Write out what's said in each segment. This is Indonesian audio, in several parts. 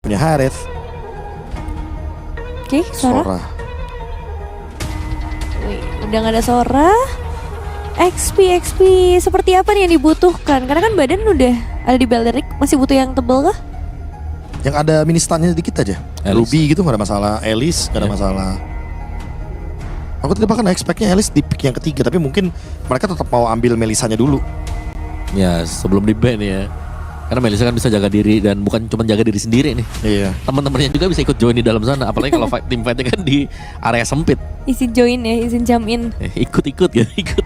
punya Harith. Oke, Sora. Wih, udah gak ada Sora. XP seperti apa nih yang dibutuhkan? Karena kan badan udah ada di Baldric, masih butuh yang tebel kah? Yang ada mini stunnya sedikit aja. Ruby gitu gak ada masalah, Alice gak ada masalah. Aku tidak bahkan expect-nya Alice di pick yang ketiga, tapi mungkin mereka tetap mau ambil Melisanya dulu. Ya sebelum di ban ya. Karena Melisa kan bisa jaga diri dan bukan cuma jaga diri sendiri nih. Iya. Teman-temannya juga bisa ikut join di dalam sana. Apalagi kalau tim fightnya kan di area sempit. Izin join ya, izin jump in. Ikut ya, ikut.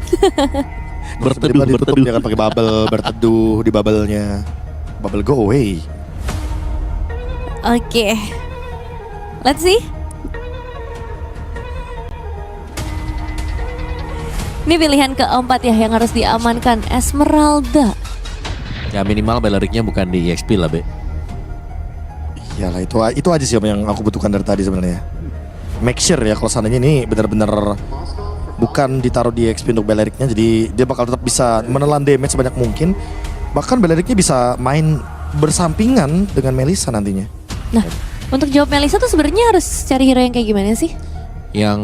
Berteduh, dia kan pakai bubble, berteduh di bubble-nya. Bubble go away. Oke. Let's see. Ini pilihan keempat ya yang harus diamankan, Esmeralda. Ya minimal Bellericnya bukan di EXP lah, Be. Iyalah itu aja sih yang aku butuhkan dari tadi sebenarnya. Make sure ya kalau seandainya ini benar-benar bukan ditaruh di EXP untuk Bellericnya, jadi dia bakal tetap bisa menelan damage sebanyak mungkin. Bahkan Bellericnya bisa main bersampingan dengan Melisa nantinya. Nah, untuk jawab Melisa tuh sebenarnya harus cari hero yang kayak gimana sih? Yang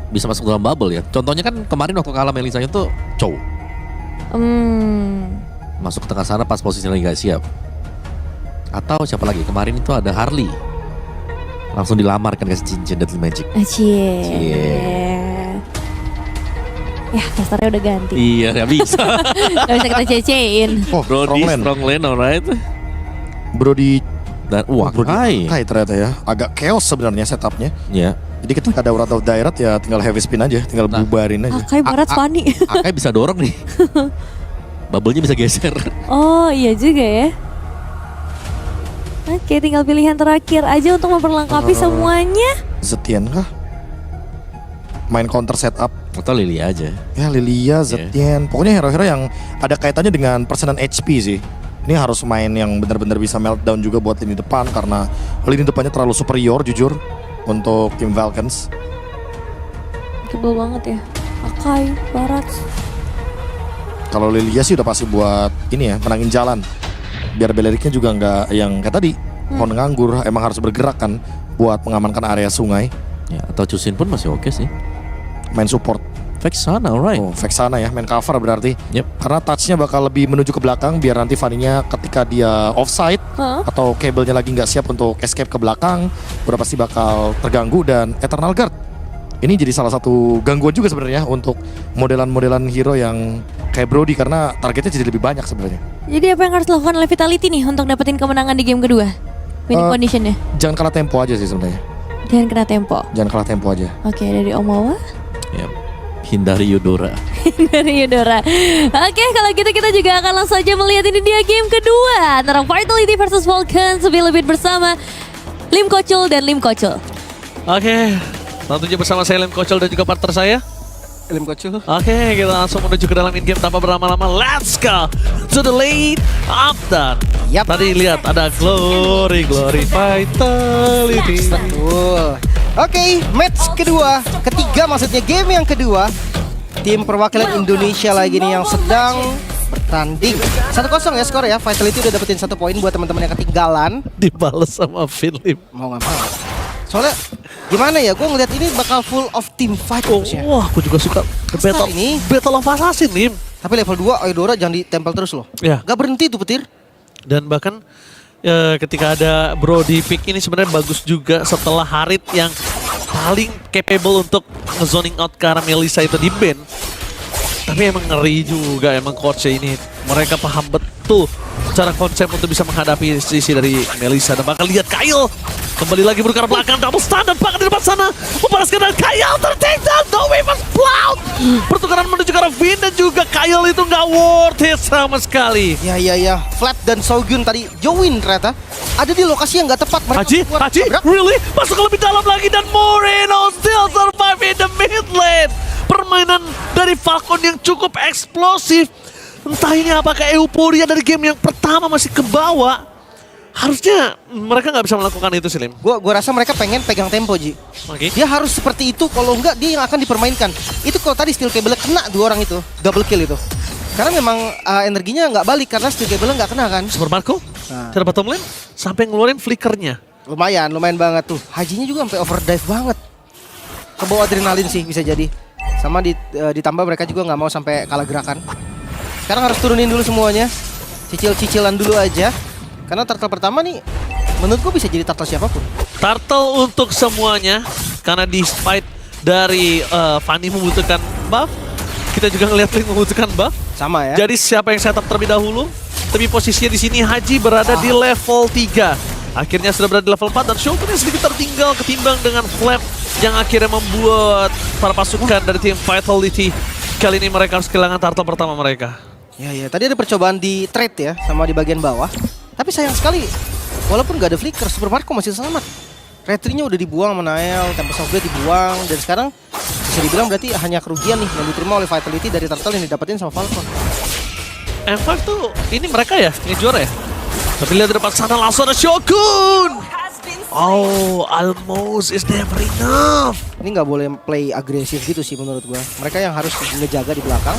bisa masuk dalam bubble ya. Contohnya kan kemarin waktu kalah Melisanya tuh Chow. Masuk ke tengah sana pas posisinya lagi gak siap. Atau siapa lagi? Kemarin itu ada Harley. Langsung dilamar kan kasih cincin Deadly Magic. Ya, casternya udah ganti. Iya, gak bisa. Gak bisa kita cecein. Oh, Brody, strong lane, alright. Brody dan Akai ternyata ya. Agak chaos sebenarnya setupnya. Iya. Jadi ketika ada Wrath of Dairat ya tinggal heavy spin aja, tinggal bubarin aja. Akai barat Fanny. Akai bisa dorong nih. Bubble-nya bisa geser. Oh iya juga ya. Oke, tinggal pilihan terakhir aja untuk memperlengkapi semuanya. Zetian kah? Main counter setup. Atau Lilia aja. Ya Lilia, Zetian. Pokoknya hero-hero yang ada kaitannya dengan persenan HP sih. Ini harus main yang benar-benar bisa meltdown juga buat lini depan, karena lini depannya terlalu superior jujur untuk tim Falcons. Tebel banget ya. Akai, barat. Kalau Lilia sih udah pasti buat ini ya, menangin jalan. Biar Bellericnya juga nggak yang kayak tadi mau nganggur, emang harus bergerak kan buat mengamankan area sungai. Ya, atau Chusin pun masih oke sih. Main support. Vexana, alright. Oh, Vexana ya, main cover berarti. Yep. Karena touch-nya bakal lebih menuju ke belakang biar nanti Fanny-nya ketika dia offside atau kabelnya lagi nggak siap untuk escape ke belakang, udah pasti bakal terganggu. Dan Eternal Guard ini jadi salah satu gangguan juga sebenarnya untuk modelan-modelan hero yang kayak Brody, karena targetnya jadi lebih banyak sebenarnya. Jadi apa yang harus dilakukan oleh Vitality nih untuk dapetin kemenangan di game kedua? Winning conditionnya? Jangan kalah tempo aja sih sebenarnya. Jangan kena tempo. Jangan kalah tempo aja. Oke, dari Omawa. Yep. Hindari Eudora. Dari Eudora. Oke, kalau gitu kita juga akan langsung aja melihat ini dia game kedua antara Vitality versus Falcons. Lebih bersama Lim Kocul dan Lim Kocul. Oke, tentunya bersama saya Lim Kocul dan juga partner saya Lim Kocul. Oke, kita langsung menuju ke dalam in-game tanpa berlama-lama. Let's go to the late after. Yap. Tadi lihat ada Glory Vitality. Betul. Oke, match kedua, ketiga maksudnya game yang kedua. Tim perwakilan Indonesia lagi nih yang sedang bertanding. 1-0 ya skor ya. Vitality udah dapetin 1 poin buat teman-teman yang ketinggalan. Dibales sama Philip. Mau nggak mau. Soalnya gimana ya, gue ngeliat ini bakal full of team fight harusnya. Wah, aku juga suka the Battle of Assassin, Lim. Tapi level 2 Eudora jangan ditempel terus loh. Ya. Gak berhenti tuh petir. Dan bahkan ketika ada Brody pick ini sebenarnya bagus juga setelah Harit yang paling capable untuk nge-zoning out ke arah Melisa itu di ban. Tapi emang ngeri juga emang coachnya ini. Mereka paham betul cara konsep untuk bisa menghadapi sisi dari Melisa. Dan bakal lihat Kyle kembali lagi bergerak belakang, double stun dan bahkan di depan sana membalaskan dan Kyle ter-take down, no weapons cloud. Pertukaran menuju ke arah Vin dan juga Kyle itu nggak worth it sama sekali. Ya. Flat dan Sogyun tadi join ternyata ada di lokasi yang nggak tepat. Haji, really? Masuk ke lebih dalam lagi dan Moreno still survive in the mid lane. Permainan dari Falcon yang cukup eksplosif. Entah ini apakah euforia dari game yang pertama masih ke bawah. Harusnya mereka nggak bisa melakukan itu sih, Lim. Gua rasa mereka pengen pegang tempo, Ji. Oke. Dia harus seperti itu, kalau enggak dia yang akan dipermainkan. Itu kalau tadi steel cable kena 2 orang itu, double kill itu. Karena memang energinya nggak balik karena steel cable nggak kena kan. Super Marco, cara bottom lane sampai ngeluarin flickernya. Lumayan banget tuh. Hajinya juga sampai overdrive banget. Kebawa adrenalin sih bisa jadi. Sama ditambah mereka juga nggak mau sampai kalah gerakan. Sekarang harus turunin dulu semuanya. Cicil-cicilan dulu aja. Karena turtle pertama nih menurutku bisa jadi turtle siapapun. Turtle untuk semuanya. Karena despite dari Fanny membutuhkan buff, kita juga ngeliat Link membutuhkan buff. Sama ya. Jadi siapa yang setup terlebih dahulu? Tapi posisinya di sini Haji berada di level 3. Akhirnya sudah berada di level 4 dan Shogun yang sedikit tertinggal ketimbang dengan Flap yang akhirnya membuat para pasukan dari tim Vitality kali ini mereka harus kehilangan turtle pertama mereka. Ya, tadi ada percobaan di trade ya sama di bagian bawah. Tapi sayang sekali walaupun gak ada flicker, Super Marco masih selamat. Retry-nya udah dibuang sama Nael, Tempest of Blade dibuang dan sekarang bisa dibilang berarti hanya kerugian nih yang diterima oleh Vitality dari turtle yang didapetin sama Falcon. M5 tuh ini mereka ya yang juara ya? Tapi lihat di depan sana langsung ada Shogun. Oh, almost is never enough. Ini nggak boleh play agresif gitu sih menurut gua. Mereka yang harus ngejaga di belakang.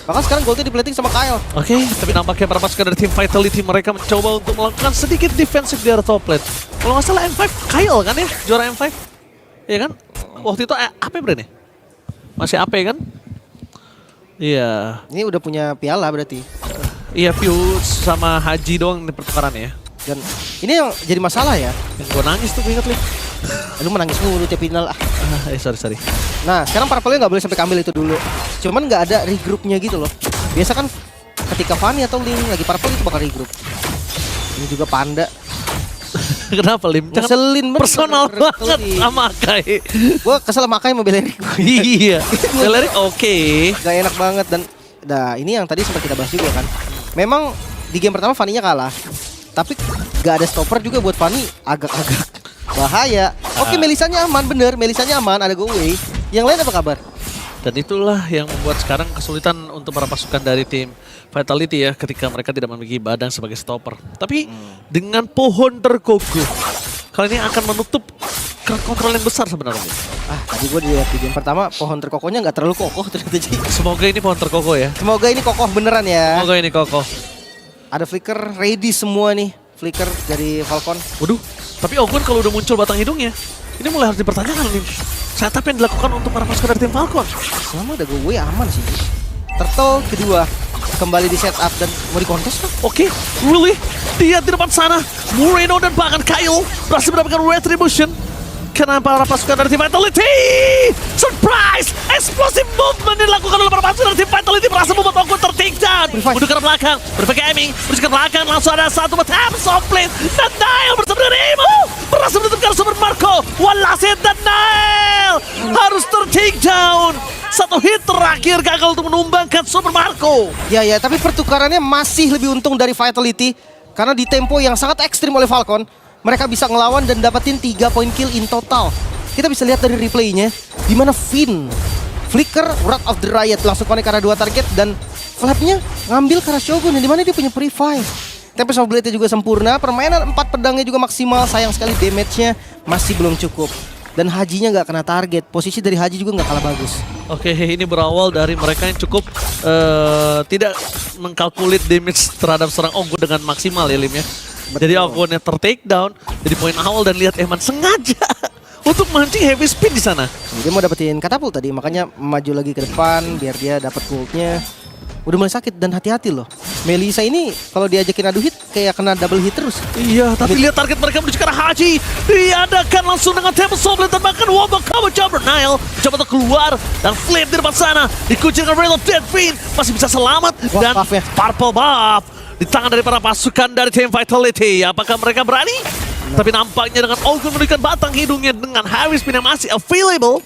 Bahkan sekarang goldnya diplating sama Kyle. Oke, tapi nampaknya para pasukan dari tim Vitality mereka mencoba untuk melakukan sedikit defensif di area top lane. Kalau nggak salah M5 Kyle kan ya, juara M5. Iya kan? Waktu itu AP brand ya? Masih AP kan? Iya. Ini udah punya piala berarti. Iya, Fuse sama Haji doang di pertukaran ya. Dan ini yang jadi masalah ya. Yang gue nangis tuh, gue inget Link. Lu menangis mulu tiap final. Sorry. Nah, sekarang Purple-nya nggak boleh sampai kambil itu dulu. Cuman nggak ada regroupnya gitu loh. Biasa kan ketika Fanny atau Link lagi Purple itu bakal regroup. Ini juga Panda. Kenapa Lim? Ngeselin banget. Personal banget sama Akai. Gua kesel sama Akai sama Belerik. Iya. Belerik oke. Gak enak banget dan ini yang tadi sempat kita bahas juga kan. Memang di game pertama Fanny-nya kalah. Tapi gak ada stopper juga buat Fanny, agak-agak bahaya. Oke, Melisanya aman bener, Melisanya aman, ada go away. Yang lain apa kabar? Dan itulah yang membuat sekarang kesulitan untuk para pasukan dari tim Vitality ya ketika mereka tidak memiliki Badang sebagai stopper. Tapi dengan pohon terkokoh kali ini akan menutup kontrol yang besar sebenarnya. Tadi gue dilihat di game pertama pohon terkokohnya nggak terlalu kokoh ternyata Ji. Semoga ini pohon terkokoh ya. Semoga ini kokoh beneran ya. Semoga ini kokoh. Ada flicker ready semua nih, flicker dari Falcon. Waduh, tapi Ogun kalau udah muncul batang hidungnya, ini mulai harus dipertanyakan nih. Setup yang dilakukan untuk para pasukan dari tim Falcon. Selama ada go away aman sih. Turtle kedua kembali di setup dan mau dikontes kan? Oke, really? Lihat di depan sana, Moreno dan bahkan Kyle berhasil mendapatkan retribution. Karena para pasukan dari tim Vitality, surprise, explosive movement dilakukan oleh para pasukan dari tim Vitality berhasil membuat Ogun ter-take down. Mundur ke belakang, berpikir aiming, berpikir ke belakang, langsung ada satu bertap softplate. Dan Nile bersama dengan Emo berhasil menutupkan Super Marco. One last hit dan Nile harus ter-take down. Satu hit terakhir gagal untuk menumbangkan Super Marco. Ya, tapi pertukarannya masih lebih untung dari Vitality. Karena di tempo yang sangat ekstrim oleh Falcon, mereka bisa ngelawan dan dapetin 3 poin kill in total. Kita bisa lihat dari replaynya, di mana Finn, Flicker, Wrath of the Riot langsung connect karena 2 target dan Flapnya ngambil karena Shogun yang dimana dia punya pre-5. Tempest of Blade-nya juga sempurna, permainan 4 pedangnya juga maksimal, sayang sekali damage-nya masih belum cukup. Dan Hajinya nggak kena target, posisi dari Haji juga nggak kalah bagus. Oke, ini berawal dari mereka yang cukup tidak mengkalkulit damage terhadap seorang Ogun dengan maksimal ya Lim ya. Jadi Ogunnya ter-take down, jadi poin awal dan lihat Eman sengaja untuk mancing heavy speed di sana. Dia mau dapetin katapult tadi, makanya maju lagi ke depan biar dia dapat goldnya. Udah mulai sakit dan hati-hati loh. Melisa ini kalau diajakin adu hit kayak kena double hit terus. Iya, tapi lihat target mereka menuju ke arah Haji. Diadakan langsung dengan Tempest of Blade dan bahkan wabah cover jumper. Nile coba untuk keluar dan flip di depan sana. Dikunci dengan Rail of Dead Fiend. Masih bisa selamat. Wah, dan buff ya. Purple buff di tangan dari para pasukan dari tim Vitality. Apakah mereka berani? Tapi nampaknya dengan Ogun memberikan batang hidungnya dengan heavy spin yang masih available,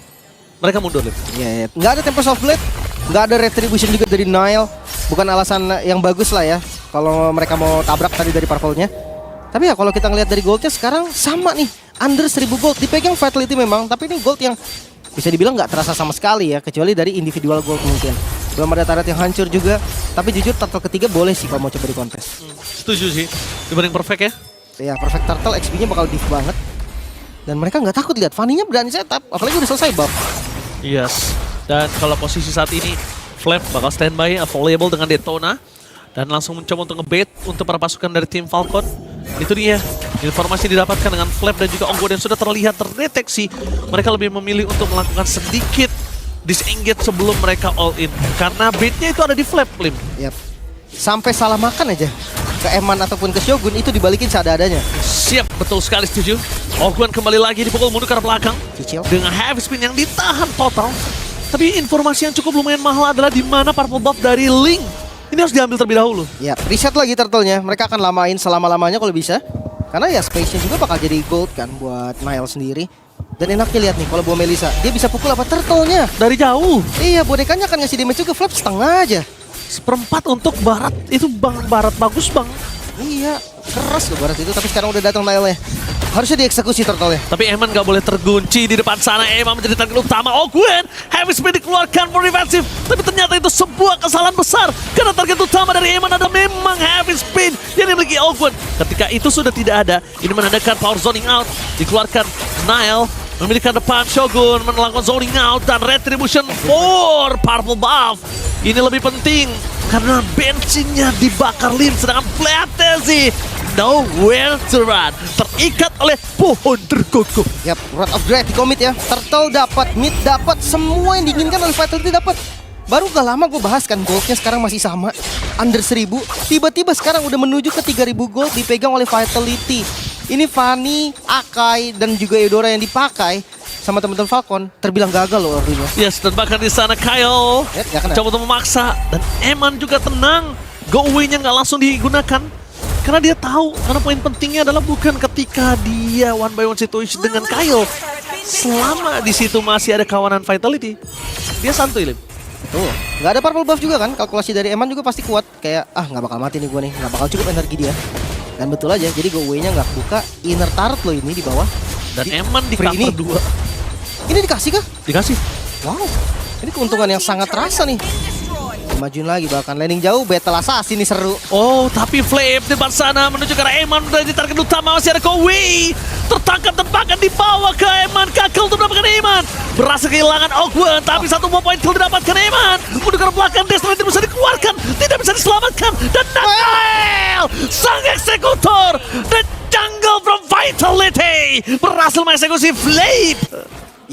mereka mundur. Iya. Nggak ada Tempest of Blade, nggak ada retribution juga dari Nile. Bukan alasan yang bagus lah ya kalau mereka mau tabrak tadi dari purple-nya. Tapi ya kalau kita ngelihat dari goldnya sekarang sama nih, under 1000 gold. Dipegang Vitality memang, tapi ini gold yang bisa dibilang nggak terasa sama sekali ya, kecuali dari individual gold mungkin. Belum ada turret yang hancur juga, tapi jujur turtle ketiga boleh sih kalau mau coba di kontes. Setuju sih, dibanding perfect ya. Ya perfect turtle XP-nya bakal diff banget. Dan mereka nggak takut lihat Fanny-nya berani setup, apalagi udah selesai buff. Yes, dan kalau posisi saat ini Flap bakal standby available dengan Daytona. Dan langsung mencoba untuk ngebait untuk para pasukan dari tim Falcon. Itu dia, informasi didapatkan dengan Flap dan juga Onggo dan sudah terlihat terdeteksi. Mereka lebih memilih untuk melakukan sedikit disengage sebelum mereka all in. Karena baitnya itu ada di Flap, Lim. Yap. Sampai salah makan aja ke Eman ataupun ke Shogun itu dibalikin seada-adanya. Siap, betul sekali setuju. Ogwen kembali lagi dipukul mundur ke arah belakang. Cicil. Dengan heavy spin yang ditahan total. Tapi informasi yang cukup lumayan mahal adalah di mana purple buff dari Ling. Ini harus diambil terlebih dahulu. Ya, reset lagi turtle-nya. Mereka akan lamain selama-lamanya kalau bisa. Karena ya space-nya juga bakal jadi gold kan buat Nile sendiri. Dan enaknya lihat nih kalau bawa Melissa, dia bisa pukul apa turtle-nya. Dari jauh. Iya, bonekanya akan ngasih damage juga Flap setengah aja. Seperempat untuk Barat. Itu Barat bagus bang. Iya, keras loh Barat itu. Tapi sekarang udah datang Nile-nya. Harusnya dieksekusi turtle-nya. Tapi Eman gak boleh tergunci di depan sana. Eman menjadi target utama. Ogwen, heavy spin dikeluarkan for defensive. Tapi ternyata itu sebuah kesalahan besar. Karena target utama dari Eman ada memang heavy spin yang dimiliki Ogwen. Ketika itu sudah tidak ada, ini menandakan power zoning out. Dikeluarkan Nile. Memiliki depan Shogun melakukan zoning out dan retribution for purple buff. Ini lebih penting karena bensinnya dibakar Lim, sedangkan Flatesi nowhere to run, terikat oleh pohon terkukuh. Yap, Rod of Dread di commit ya. Turtle dapat, mid dapat, semua yang diinginkan oleh Vitality dapat. Baru gak lama gue bahas kan goldnya sekarang masih sama, under 1000. Tiba-tiba sekarang udah menuju ke 3000 gold dipegang oleh Vitality. Ini Fanny, Akai, dan juga Eudora yang dipakai sama teman-teman Falcon terbilang gagal loh artinya. Yes, dan bahkan di sana Kyle Nggak kena. coba untuk memaksa dan Eman juga tenang. Go away-nya nggak langsung digunakan karena dia tahu karena poin pentingnya adalah bukan ketika dia one by one situation dengan Kyle. Selama di situ masih ada kawanan Vitality, dia santuy Lim. Tuh, nggak ada purple buff juga kan? Kalkulasi dari Eman juga pasti kuat. Kayak nggak bakal mati nih gue nih, nggak bakal cukup energi dia. Dan betul aja, jadi go away-nya nggak buka. Inner turret loh ini di bawah. Dan Eman di free cover ini. 2. Ini dikasih kah? Dikasih. Wow, ini keuntungan yang sangat terasa nih. Majuin lagi bahkan landing jauh, battle assassin ini seru. Oh, tapi Flip di depan sana menuju ke arah Eman menjadi target utama. Masih ada Kowi. Tertangkap tembakan dibawa ke Eman. Kakel untuk mendapatkan Eman. Berhasil kehilangan Ogwen, tapi satu buah poin kill didapatkan Eman. Menuju ke arah belakang, Destiny tidak bisa dikeluarkan. Tidak bisa diselamatkan. Dan Nile, sang eksekutor. The Jungle from Vitality berhasil mengeksekusi Flip.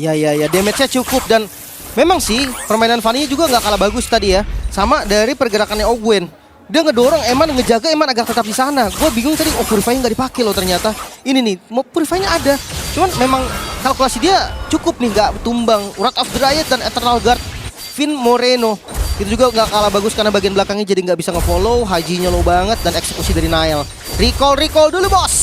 Iya, damage-nya cukup dan memang sih permainan Fanny juga nggak kalah bagus tadi ya. Sama dari pergerakannya Ogwen. Dia ngedorong Eman, ngejaga Eman agar tetap di sana. Gue bingung tadi, Purify nggak dipakai loh ternyata. Ini nih, mau Purify-nya ada. Cuman memang kalkulasi dia cukup nih, nggak tumbang. Wrath of the Riot dan Eternal Guard Finn Moreno. Itu juga nggak kalah bagus karena bagian belakangnya jadi nggak bisa nge-follow. Hajinya low banget dan eksekusi dari Nile. Recall dulu bos.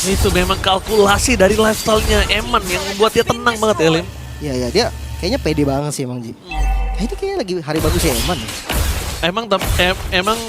Itu memang kalkulasi dari lifestyle-nya Eman yang membuat dia tenang banget ya Lim. Iya, dia kayaknya pede banget sih emang Ji. Ini kayaknya lagi hari bagus ya Eman. Emang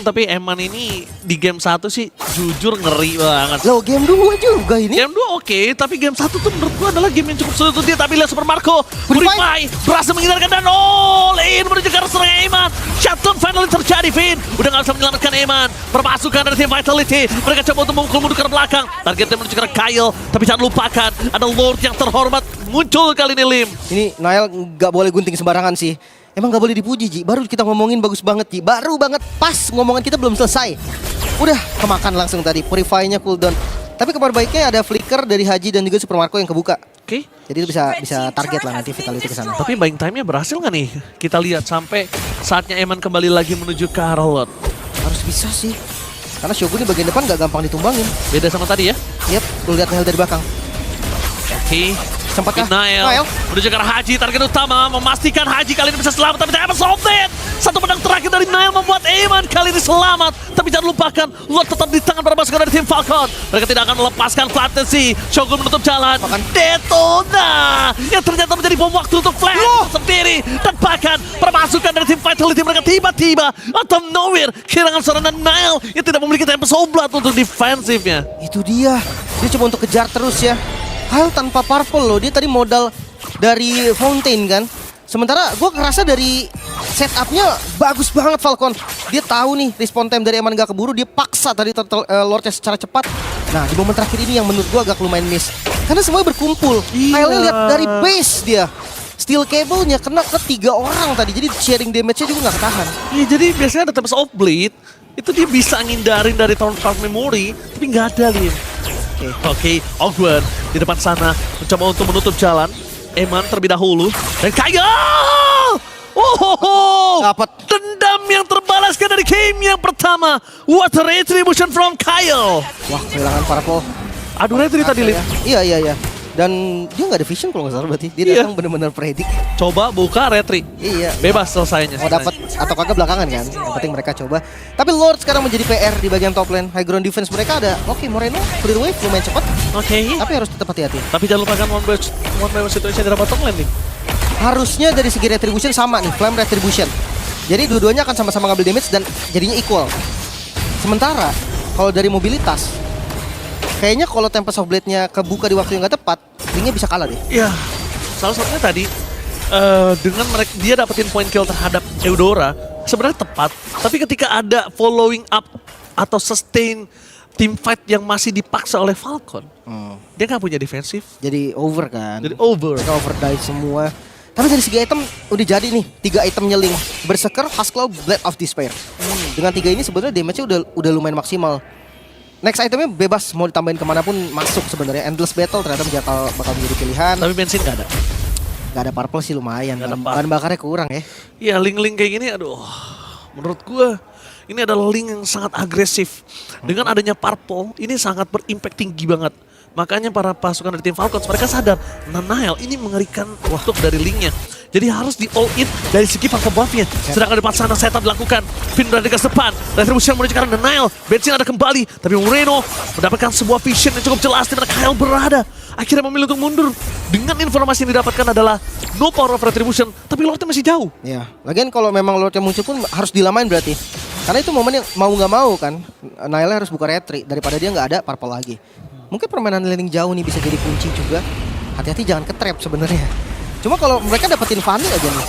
tapi Eman ini di game 1 sih jujur ngeri banget. Loh, game 2 juga ini. Game 2 oke, tapi game 1 tuh menurut gua adalah game yang cukup sulit untuk dia. Tapi lihat Super Marco, Purify berhasil menghindarkan dan all in menuju ke arah serangan Eman. Shutdown finally terjadi, Finn. Udah gak bisa menyelamatkan Eman. Permasukan dari tim Vitality. Mereka coba untuk memukul mundur ke arah belakang. Targetnya menuju ke arah Kyle. Tapi jangan lupakan, ada Lord yang terhormat muncul kali ini, Lim. Ini Nile nggak boleh gunting sembarangan sih. Emang nggak boleh dipuji, Ji. Baru kita ngomongin bagus banget, Ji. Baru banget pas ngomongan kita belum selesai. Udah kemakan langsung tadi. Purify-nya cooldown. Tapi kabar baiknya ada flicker dari Haji dan juga Super Marco yang kebuka. Oke. Jadi itu bisa target lah nanti Vitality ke sana. Tapi buying time-nya berhasil nggak nih? Kita lihat sampai saatnya Eman kembali lagi menuju ke arah Lord. Harus bisa sih. Karena Shogun di bagian depan nggak gampang ditumbangin. Beda sama tadi ya? Yap, lu lihat Nile dari belakang. Oke. Sempatkah? Nile menuju ke arah Haji, target utama memastikan Haji kali ini bisa selamat, tapi Eman solid. Satu pedang terakhir dari Nile membuat Eman kali ini selamat. Tapi jangan lupakan, Lord tetap di tangan para pasukan dari tim Falcon. Mereka tidak akan melepaskan Flatesi. Shogun menutup jalan. Detona yang ternyata menjadi bom waktu untuk Flash sendiri. Dan bahkan permasukan dari tim Vitality mereka tiba-tiba out of nowhere kehilangan serangan Nile yang tidak memiliki tempo soblat untuk defensifnya. Itu dia. Dia coba untuk kejar terus ya. Hal tanpa purple loh, dia tadi modal dari Fountain kan. Sementara gue ngerasa dari setupnya bagus banget Falcon. Dia tahu nih respawn time dari Eman gak keburu, dia paksa tadi Lordnya secara cepat. Nah di momen terakhir ini yang menurut gue agak lumayan miss. Karena semuanya berkumpul. Kyle lihat dari base dia. Steel cable-nya kena ke 3 orang tadi, jadi sharing damage-nya juga gak ketahan. Iya, jadi biasanya ada Tempest of Blade. itu dia bisa ngindarin dari Tower Park Memory, tapi nggak ada Lim. Oke, Ogwen di depan sana mencoba untuk menutup jalan. Eman terlebih dahulu dan Kyle. Dapat. Dendam yang terbalaskan dari game yang pertama. What a retribution from Kyle. Wah, kehilangan Purple. Aduh, retri tadi Lim. Iya. Dan dia nggak ada vision kalau nggak salah berarti. Dia Iya. datang benar-benar predik. Coba buka retri. Iya. Bebas selesainya. Mau dapat atau kagak belakangan kan. Yang penting mereka coba. Tapi Lord sekarang menjadi PR di bagian top lane. High ground defense mereka ada. Oke, Moreno clear wave lumayan cepat. Oke. Tapi harus tetap hati-hati. Tapi jangan lupakan one by one situation dari bottom lane nih. Harusnya dari segi retribution sama nih, flame retribution. Jadi dua-duanya akan sama-sama ngambil damage dan jadinya equal. Sementara kalau dari mobilitas, kayaknya kalau Tempest of Blade-nya kebuka di waktu yang nggak tepat, Link-nya bisa kalah deh. Iya. Salah satunya tadi dengan mereka dia dapetin point kill terhadap Eudora sebenarnya tepat. Tapi ketika ada following up atau sustain team fight yang masih dipaksa oleh Falcon, dia nggak punya defensif. Jadi over kan. Jadi over. Mereka overdrive semua. Tapi dari segi item udah jadi nih, 3 itemnya Link. Berserker, Husklow, Blade of Despair. Dengan 3 ini sebenarnya damage-nya udah lumayan maksimal. Next itemnya bebas mau ditambahin kemanapun masuk sebenarnya. Endless Battle ternyata bakal menjadi pilihan. Tapi bensin nggak ada. Gak ada purple sih lumayan. Nggak ada Bahan bakarnya kurang ya. Iya, link-link kayak gini, aduh. Menurut gua ini adalah link yang sangat agresif. Dengan adanya purple, ini sangat berimpact tinggi banget. Makanya para pasukan dari tim Falcons mereka sadar Nanael ini mengerikan untuk dari linknya. Jadi harus di all in dari segi purple buffnya. Sedangkan di depan sana setup dilakukan. Finn berada di garis depan. Retribution menuju ke arah Nanael. Bensin ada kembali. Tapi Moreno mendapatkan sebuah vision yang cukup jelas di mana Kyle berada. Akhirnya memilih untuk mundur. Dengan informasi yang didapatkan adalah no power of retribution. Tapi Lordnya masih jauh. Ya, lagian kalau memang Lordnya muncul pun harus dilamain berarti. Karena itu momen yang mau nggak mau kan. Naila harus buka retri daripada dia nggak ada purple lagi. Mungkin permainan laning jauh nih bisa jadi kunci juga. Hati-hati jangan ke-trap sebenarnya. Cuma kalau mereka dapetin Fanny aja nih,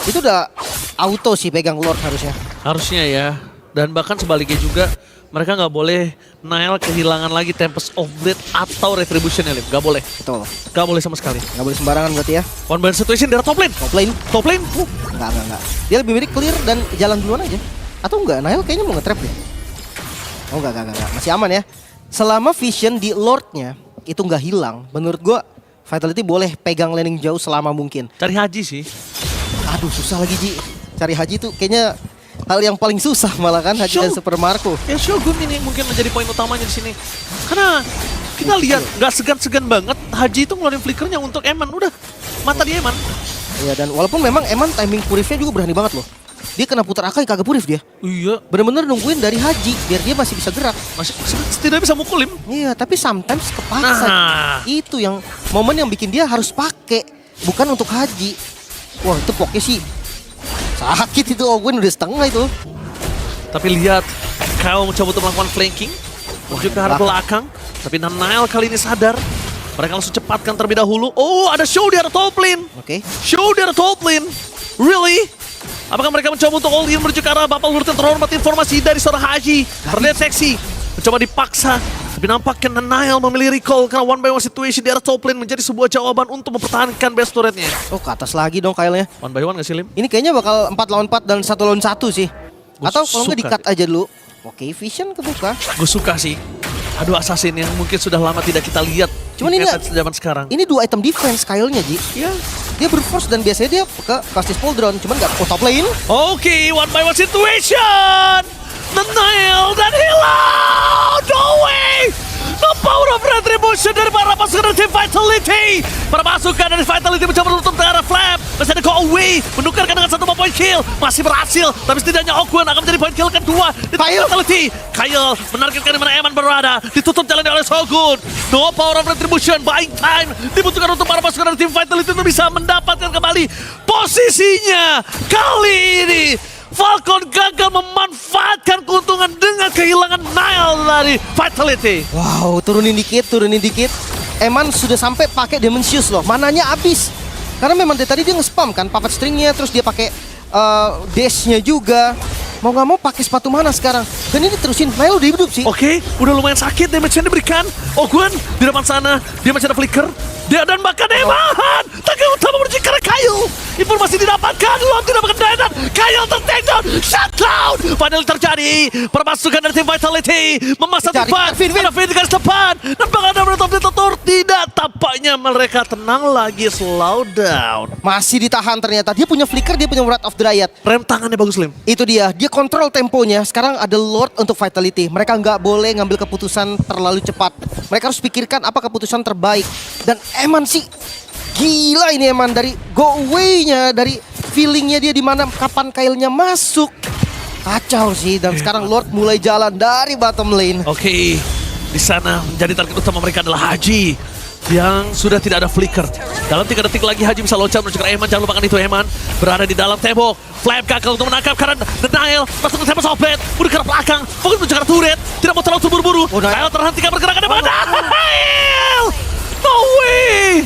itu udah auto sih pegang Lord harusnya. Harusnya ya. Dan bahkan sebaliknya juga mereka nggak boleh Nail kehilangan lagi Tempest of Blade atau Retribution ya Lim. Nggak boleh. Betul. Nggak boleh sama sekali. Nggak boleh sembarangan berarti ya. One by one situation dari top lane. Top lane. Top lane. Enggak. Dia lebih mirip clear dan jalan duluan aja. Atau enggak, Nail kayaknya mau nge-trap deh. Oh enggak. Masih aman ya. Selama vision di Lordnya itu nggak hilang, menurut gua Vitality boleh pegang laning jauh selama mungkin. Cari haji sih. Aduh susah lagi Ji. Cari haji tuh kayaknya hal yang paling susah malah kan Haji dan Super Marco. Ya Shogun ini mungkin menjadi poin utamanya di sini. Karena kita lihat nggak segan-segan banget Haji itu ngeluarin flickernya untuk Eman. Udah mata dia Eman. Iya dan walaupun memang Eman timing purifnya juga berani banget loh. Dia kena putar Akai kagak purif dia. Iya. Bener-bener nungguin dari Haji biar dia masih bisa gerak. Masih setidaknya bisa mukul Lim. Iya tapi sometimes kepaksa. Nah. Itu yang momen yang bikin dia harus pakai. Bukan untuk Haji. Wah itu pokoknya sih sakit itu Ogwen udah setengah itu. Tapi lihat Kyle mencoba untuk melakukan flanking menuju ke arah belakang. Tapi Nanael kali ini sadar. Mereka langsung cepatkan terlebih dahulu. Oh ada show di arah top lane. Oke. Show di arah top lane. Really? Apakah mereka mencoba untuk all in menuju ke arah Bapak Lurten terhormat? Informasi dari seorang Haji terdeteksi. Mencoba dipaksa. Tapi nampaknya Nanael memilih recall karena one by one situation di arah top lane menjadi sebuah jawaban untuk mempertahankan best turretnya. Oh ke atas lagi dong Kyle-nya. One by one gak sih Lim? Ini kayaknya bakal 4 lawan 4 dan 1 lawan 1 sih. Gua Atau kalau nggak suka. di-cut aja dulu. Oke, Vision kebuka. Gue suka sih. Aduh assassin yang mungkin sudah lama tidak kita lihat. Cuman di ini meta zaman sekarang. Ini 2 item defense Kyle-nya Ji. Iya. Dia berforce dan biasanya dia ke Castis Pauldron. Cuman nggak top lane. Oke, one by one situation. Nanael dan hilang. No way. The power of retribution dari para pasukan dari tim Vitality. Para pasukan dari Vitality mencoba menutup ke arah Flap. Masih ada go away. Menukarkan dengan 1 point kill. Masih berhasil. Tapi setidaknya Ogwen akan menjadi point kill kedua. Di tim Kyle. Vitality. Kyle menargetkan di mana Eman berada. Ditutup jalannya oleh Shogun. No power of retribution. Buying time. Dibutuhkan untuk para pasukan dari tim Vitality untuk bisa mendapatkan kembali posisinya. Kali ini Falcon gagal memanfaatkan keuntungan dengan kehilangan Nile dari Vitality. Wow, turunin dikit. Eman sudah sampai pakai Dimensius loh. Mananya habis. Karena memang dari tadi dia nge-spam kan puppet stringnya, terus dia pakai dash-nya juga. Mau nggak mau pakai sepatu mana sekarang? Dan ini terusin, Nile udah hidup sih. Oke, udah lumayan sakit damage-nya diberikan. Ogwen di depan sana, dia masih ada flicker. Dia dan bahkan Eman. Tangga utama menuju ke arah Kyle. Kayu. Informasi didapatkan, Lord tidak mengendalikan. Kayu ter-takedown, shutdown. Finally terjadi. Permasukan dari tim Vitality. Memasang Dicari, depan. Vin. Ada Vin di garis depan. Dan bakal ada menetap di tutur. Tidak, tampaknya mereka tenang lagi, slow down. Masih ditahan ternyata. Dia punya flicker, dia punya Wrath of Dryad. Rem tangannya bagus, Lim. Itu dia kontrol temponya. Sekarang ada Lord untuk Vitality. Mereka nggak boleh ngambil keputusan terlalu cepat. Mereka harus pikirkan apa keputusan terbaik. Dan Eman sih, gila ini Eman dari go away-nya, dari feelingnya dia di mana kapan Kyle-nya masuk. Kacau sih. Dan sekarang Lord mulai jalan dari bottom lane. Oke, di sana menjadi target utama mereka adalah Haji yang sudah tidak ada flicker. Dalam 3 detik lagi Haji bisa loncat menuju ke Eman. Jangan lupakan itu, Eman berada di dalam tembok. Flame gagal untuk menangkap karena Denial masuk ke tembok sobet. Mundur ke belakang, fokus menuju ke turret. Tidak mau terlalu terburu-buru. Denial terhentikan pergerakan di mana? No way!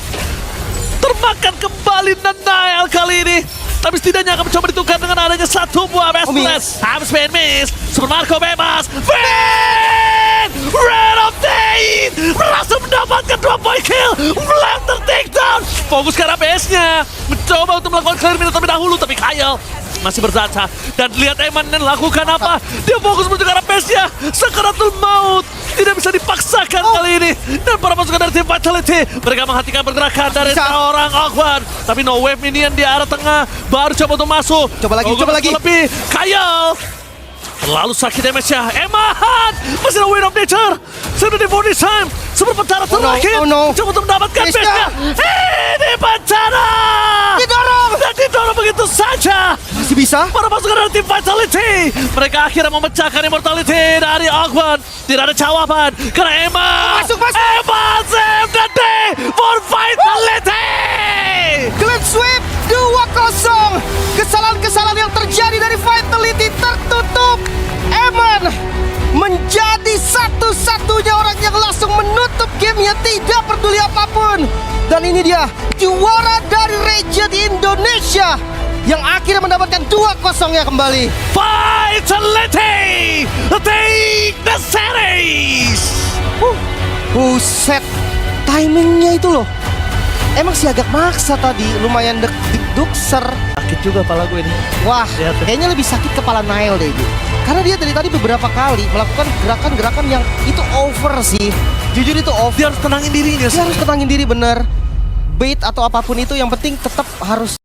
Termakan kembali Denial kali ini. Tapi setidaknya akan mencoba ditukar dengan adanya satu buah Restless. Habis main miss. Super Marco bebas. Vin! Red of Dane! Berhasil mendapatkan 2 point kill. Flame ter-takedown. Fokus ke arah base-nya. Mencoba untuk melakukan clear minute terlebih dahulu. Tapi Kyle masih berzaca. Dan lihat Eman lakukan apa. Dia fokus menuju ke arah base-nya. Sakaratul maut. Tidak bisa dipaksakan kali ini. Dan para pasukan dari tim Vitality. Mereka menghentikan pergerakan dari seorang Ogwan. Tapi no wave minion di arah tengah. Baru coba untuk masuk. Coba lagi. Lebih. Kyle. Terlalu sakit damage-nya. Eman. Masih ada Wind of Nature. Sudah di body time. Super pencara terakhir. Coba untuk mendapatkan base-nya. Ini pencara. Dan didorong begitu saja. Masih bisa. Para pasukan dari tim Vitality. Mereka akhirnya memecahkan immortality dari Ogwan. Tidak ada jawaban. Karena Eman. Masuk. Eman save the day for Vitality. Clean sweep 2-0. Kesalahan-kesalahan yang terjadi dari Vitality tertutup. Eman menjadi satu-satunya orang yang langsung menutup gamenya, tidak peduli apapun. Dan ini dia juara dari region Indonesia yang akhirnya mendapatkan 2-0-nya kembali. Vitality take the series. Buset, timingnya itu loh. Emang sih agak maksa tadi, lumayan deg-dugser. Sakit juga kepala gue ini. Wah, Lihat tuh. kayaknya lebih sakit kepala Nail deh itu. Karena dia dari tadi beberapa kali melakukan gerakan-gerakan yang itu over sih. Jujur itu over. Dia harus tenangin dirinya. Dia harus tenangin diri bener. Bait atau apapun itu yang penting tetap harus